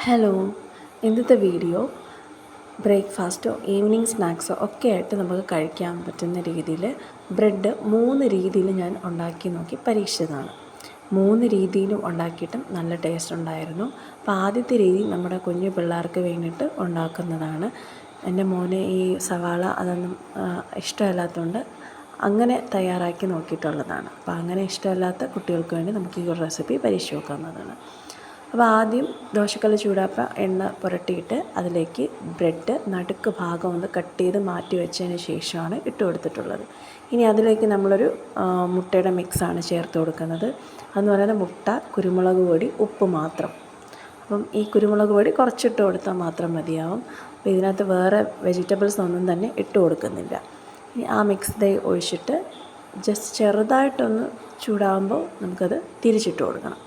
Hello, ഇന്നത്തെ video ബ്രേക്ക്ഫാസ്റ്റോ evening സ്നാക്സോ ഒക്കെ ആയിട്ട് നമുക്ക് കഴിക്കാൻ പറ്റുന്ന രീതിയിൽ ബ്രെഡ് 3 രീതിയിൽ ഞാൻ ഉണ്ടാക്കി നോക്കി പരീക്ഷിച്ചതാണ്. 3 രീതിയിലും ഉണ്ടാക്കിയിട്ടും നല്ല ടേസ്റ്റ് ഉണ്ടായിരുന്നു. അപ്പോൾ ആദ്യത്തെ രീതി നമ്മുടെ കുഞ്ഞു പിള്ളേർക്ക് വേണ്ടിയിട്ട് ഉണ്ടാക്കുന്നതാണ്. എൻ്റെ മോന് ഈ സവാള അതൊന്നും ഇഷ്ടമല്ലാത്തതുകൊണ്ട് അങ്ങനെ തയ്യാറാക്കി നോക്കിയിട്ടുള്ളതാണ്. അപ്പോൾ അങ്ങനെ ഇഷ്ടമല്ലാത്ത കുട്ടികൾക്ക് വേണ്ടി നമുക്ക് ഈ ഒരു റെസിപ്പി പരീക്ഷിച്ച് നോക്കാവുന്നതാണ്. അപ്പോൾ ആദ്യം ദോശക്കല്ല് ചൂടാക്കുക, എണ്ണ പുരട്ടിയിട്ട് അതിലേക്ക് ബ്രെഡ് നടുക്ക് ഭാഗം ഒന്ന് കട്ട് ചെയ്ത് മാറ്റി വെച്ചതിന് ശേഷമാണ് ഇട്ട് കൊടുത്തിട്ടുള്ളത്. ഇനി അതിലേക്ക് നമ്മളൊരു മുട്ടയുടെ മിക്സാണ് ചേർത്ത് കൊടുക്കുന്നത്. അതെന്ന് പറയുന്നത് മുട്ട, കുരുമുളക് പൊടി, ഉപ്പ് മാത്രം. അപ്പം ഈ കുരുമുളക് പൊടി കുറച്ചിട്ട് കൊടുത്താൽ മാത്രം മതിയാവും. അപ്പോൾ ഇതിനകത്ത് വേറെ വെജിറ്റബിൾസ് ഒന്നും തന്നെ ഇട്ട് കൊടുക്കുന്നില്ല. ഇനി ആ മിക്സ് ഒഴിച്ചിട്ട് ജസ്റ്റ് ചെറുതായിട്ടൊന്ന് ചൂടാകുമ്പോൾ നമുക്കത് തിരിച്ചിട്ട് കൊടുക്കണം.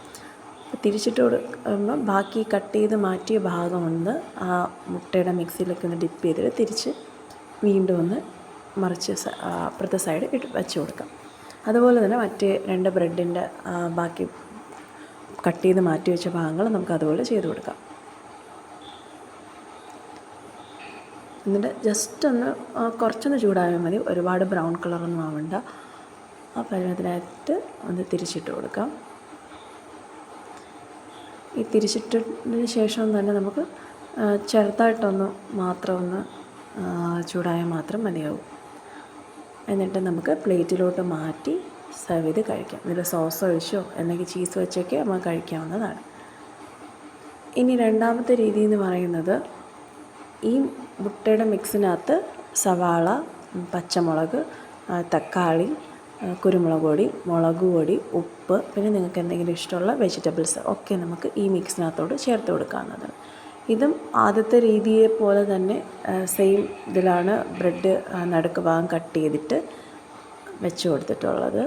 തിരിച്ചിട്ട് കൊടുക്കുമ്പോൾ ബാക്കി കട്ട് ചെയ്ത് മാറ്റിയ ഭാഗം ഒന്ന് ആ മുട്ടയുടെ മിക്സിയിലൊക്കെ ഒന്ന് ഡിപ്പ് ചെയ്തിട്ട് തിരിച്ച് വീണ്ടും ഒന്ന് മറിച്ച് അപ്പുറത്തെ സൈഡ് വെച്ച് കൊടുക്കാം. അതുപോലെ തന്നെ മറ്റേ 2 ബ്രെഡിൻ്റെ ബാക്കി കട്ട് ചെയ്ത് മാറ്റി വെച്ച ഭാഗങ്ങൾ നമുക്ക് അതുപോലെ ചെയ്ത് കൊടുക്കാം. എന്നിട്ട് ജസ്റ്റ് ഒന്ന് കുറച്ചൊന്ന് ചൂടായാൽ മതി, ഒരുപാട് ബ്രൗൺ കളറൊന്നും ആവണ്ട. ആ പരുവത്തിനായിട്ട് ഒന്ന് തിരിച്ചിട്ട് കൊടുക്കാം. ഈ തിരിച്ചിട്ടതിന് ശേഷം തന്നെ നമുക്ക് ചെറുതായിട്ടൊന്ന് മാത്രം ഒന്ന് ചൂടായാൽ മാത്രം മതിയാവും. എന്നിട്ട് നമുക്ക് പ്ലേറ്റിലോട്ട് മാറ്റി സെർവ് ചെയ്ത് കഴിക്കാം. ഇതിൽ സോസ് ഒഴിച്ചോ അല്ലെങ്കിൽ ചീസ് വെച്ചൊക്കെ നമുക്ക് കഴിക്കാവുന്നതാണ്. ഇനി രണ്ടാമത്തെ രീതി എന്ന് പറയുന്നത് ഈ മുട്ടയുടെ മിക്സിനകത്ത് സവാള, പച്ചമുളക്, തക്കാളി, കുരുമുളക് പൊടി, മുളക് പൊടി, ഉപ്പ്, പിന്നെ നിങ്ങൾക്ക് എന്തെങ്കിലും ഇഷ്ടമുള്ള വെജിറ്റബിൾസ് ഒക്കെ നമുക്ക് ഈ മിക്സിനകത്തോട് ചേർത്ത് കൊടുക്കാവുന്നതാണ്. ഇതും ആദ്യത്തെ രീതിയെ പോലെ തന്നെ സെയിം ഇതിലാണ് ബ്രെഡ് നടുക്ക് ഭാഗം കട്ട് ചെയ്തിട്ട് വെച്ച് കൊടുത്തിട്ടുള്ളത്.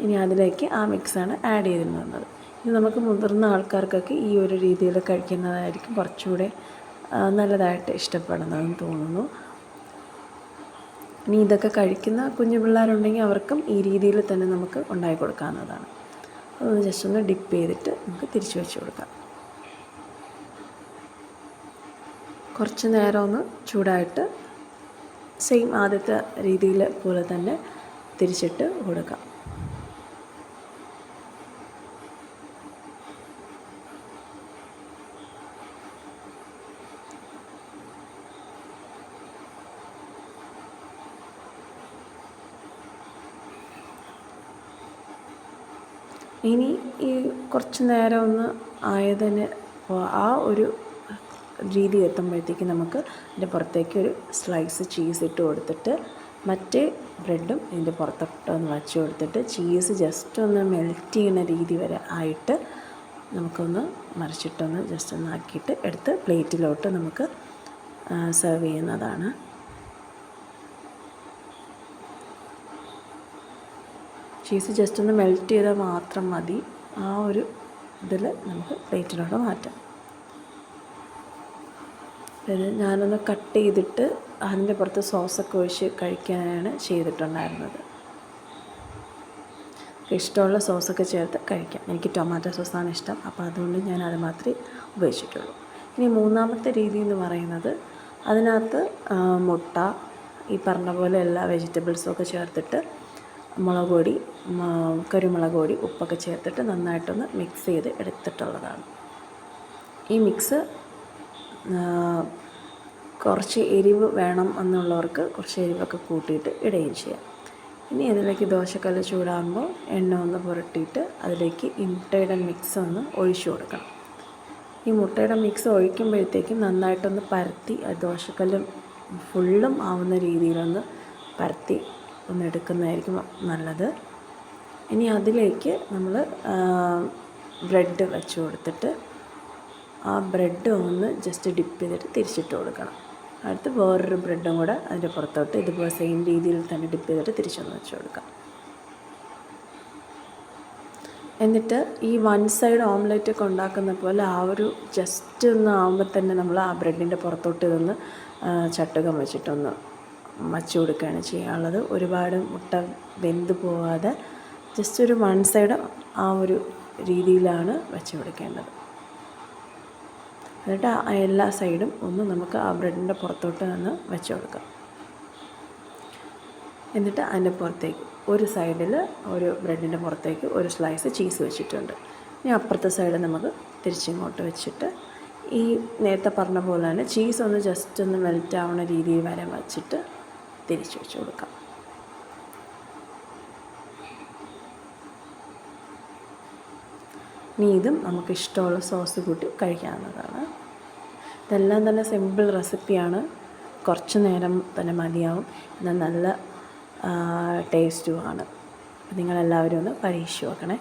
ഇനി അതിലേക്ക് ആ മിക്സാണ് ആഡ് ചെയ്തിരുന്നത്. ഇത് നമുക്ക് മുതിർന്ന ആൾക്കാർക്കൊക്കെ ഈ ഒരു രീതിയിൽ കഴിക്കുന്നതായിരിക്കും കുറച്ചുകൂടെ നല്ലതായിട്ട് ഇഷ്ടപ്പെടുന്നതെന്ന് തോന്നുന്നു. ഇനി ഇതൊക്കെ കഴിക്കുന്ന കുഞ്ഞു പിള്ളേരുണ്ടെങ്കിൽ അവർക്കും ഈ രീതിയിൽ തന്നെ നമുക്ക് ഉണ്ടാക്കി കൊടുക്കാവുന്നതാണ്. അതൊന്ന് ജസ്റ്റ് ഒന്ന് ഡിപ്പ് ചെയ്തിട്ട് നമുക്ക് തിരിച്ച് വെച്ച് കൊടുക്കാം. കുറച്ച് നേരം ഒന്ന് ചൂടായിട്ട് സെയിം ആദ്യത്തെ രീതിയിൽ പോലെ തന്നെ തിരിച്ചിട്ട് കൊടുക്കാം. ഇനി ഈ കുറച്ച് നേരം ഒന്ന് ആയതിന് ആ ഒരു രീതി എത്തുമ്പോഴത്തേക്ക് നമുക്ക് ഇതിൻ്റെ പുറത്തേക്ക് ഒരു സ്ലൈസ് ചീസ് ഇട്ട് കൊടുത്തിട്ട് മറ്റേ ബ്രെഡും ഇതിൻ്റെ പുറത്തോട്ടൊന്ന് വച്ച് കൊടുത്തിട്ട് ചീസ് ജസ്റ്റ് ഒന്ന് മെൽറ്റ് ചെയ്യുന്ന രീതി വരെ ആയിട്ട് നമുക്കൊന്ന് മറിച്ചിട്ടൊന്ന് ജസ്റ്റ് ഒന്ന് ആക്കിയിട്ട് എടുത്ത് പ്ലേറ്റിലോട്ട് നമുക്ക് സെർവ് ചെയ്യുന്നതാണ്. ചീസ് ജസ്റ്റ് ഒന്ന് മെൽറ്റ് ചെയ്താൽ മാത്രം മതി. ആ ഒരു ഇതിൽ നമുക്ക് പ്ലേറ്റിലോട്ട് മാറ്റാം. ഇത് ഞാനൊന്ന് കട്ട് ചെയ്തിട്ട് അതിൻ്റെ പുറത്ത് സോസൊക്കെ ഒഴിച്ച് കഴിക്കാനാണ് ചെയ്തിട്ടുണ്ടായിരുന്നത്. ഇഷ്ടമുള്ള സോസൊക്കെ ചേർത്ത് കഴിക്കാം. എനിക്ക് ടൊമാറ്റോ സോസാണ് ഇഷ്ടം, അപ്പോൾ അതുകൊണ്ട് ഞാൻ അത് മാത്രമേ ഉപയോഗിച്ചിട്ടുള്ളൂ. ഇനി മൂന്നാമത്തെ രീതി എന്ന് പറയുന്നത് അതിനകത്ത് മുട്ട, ഈ പറഞ്ഞ പോലെ എല്ലാ വെജിറ്റബിൾസും ഒക്കെ ചേർത്തിട്ട് മുളക് പൊടി, കുരുമുളക് പൊടി, ഉപ്പൊക്കെ ചേർത്തിട്ട് നന്നായിട്ടൊന്ന് മിക്സ് ചെയ്ത് എടുത്തിട്ടുള്ളതാണ്. ഈ മിക്സ് കുറച്ച് എരിവ് വേണം എന്നുള്ളവർക്ക് കുറച്ച് എരിവൊക്കെ കൂട്ടിയിട്ട് ഇടുകയും ചെയ്യാം. ഇനി അതിലേക്ക് ദോശക്കല്ല് ചൂടാകുമ്പോൾ എണ്ണ ഒന്ന് പുരട്ടിയിട്ട് അതിലേക്ക് ഈ മുട്ടയുടെ മിക്സ് ഒന്ന് ഒഴിച്ചു കൊടുക്കണം. ഈ മുട്ടയുടെ മിക്സ് ഒഴിക്കുമ്പോഴത്തേക്കും നന്നായിട്ടൊന്ന് പരത്തി ദോശക്കല്ല് ഫുള്ളും ആവുന്ന രീതിയിലൊന്ന് പരത്തി ഒന്ന് എടുക്കുന്നതായിരിക്കും നല്ലത്. ഇനി അതിലേക്ക് നമ്മൾ ബ്രെഡ് വെച്ച് കൊടുത്തിട്ട് ആ ബ്രെഡ് ഒന്ന് ജസ്റ്റ് ഡിപ്പ് ചെയ്തിട്ട് തിരിച്ചിട്ട് കൊടുക്കണം. അടുത്ത് വേറൊരു ബ്രെഡും കൂടെ അതിൻ്റെ പുറത്തോട്ട് ഇതുപോലെ സെയിം രീതിയിൽ തന്നെ ഡിപ്പ് ചെയ്തിട്ട് തിരിച്ചൊന്ന് വെച്ച് കൊടുക്കാം. എന്നിട്ട് ഈ വൺ സൈഡ് ഓംലെറ്റ് ഒക്കെ ഉണ്ടാക്കുന്ന പോലെ ആ ഒരു ജസ്റ്റ് ഒന്ന് ആകുമ്പോൾ തന്നെ നമ്മൾ ആ ബ്രെഡിൻ്റെ പുറത്തോട്ട് ഇതൊന്ന് ചട്ടുകം വെച്ചിട്ടൊന്ന് വച്ച് കൊടുക്കുകയാണ് ചെയ്യാനുള്ളത്. ഒരുപാട് മുട്ട വെന്ത് പോകാതെ ജസ്റ്റ് ഒരു വൺ സൈഡ് ആ ഒരു രീതിയിലാണ് വെച്ച് കൊടുക്കേണ്ടത്. എന്നിട്ട് എല്ലാ സൈഡും ഒന്ന് നമുക്ക് ആ ബ്രെഡിൻ്റെ പുറത്തോട്ട് ഒന്ന് വെച്ച് കൊടുക്കാം. എന്നിട്ട് അതിൻ്റെ പുറത്തേക്ക് ഒരു സൈഡിൽ ഒരു ബ്രെഡിൻ്റെ പുറത്തേക്ക് ഒരു സ്ലൈസ് ചീസ് വെച്ചിട്ടുണ്ട്. ഇനി അപ്പുറത്തെ സൈഡ് നമുക്ക് തിരിച്ചിങ്ങോട്ട് വെച്ചിട്ട് ഈ നേരത്തെ പറഞ്ഞ പോലെ തന്നെ ചീസ് ഒന്ന് ജസ്റ്റ് ഒന്ന് മെൽറ്റ് ആവുന്ന രീതിയിൽ വരെ വച്ചിട്ട് തിരിച്ച് വെച്ച് കൊടുക്കാം. ഇനി ഇതും നമുക്ക് ഇഷ്ടമുള്ള സോസ് കൂട്ടി കഴിക്കാവുന്നതാണ്. ഇതെല്ലാം തന്നെ സിമ്പിൾ റെസിപ്പിയാണ്, കുറച്ച് നേരം തന്നെ മതിയാവും, എന്നാൽ നല്ല ടേസ്റ്റുമാണ്. നിങ്ങളെല്ലാവരും ഒന്ന് പരീക്ഷിച്ച് നോക്കണേ.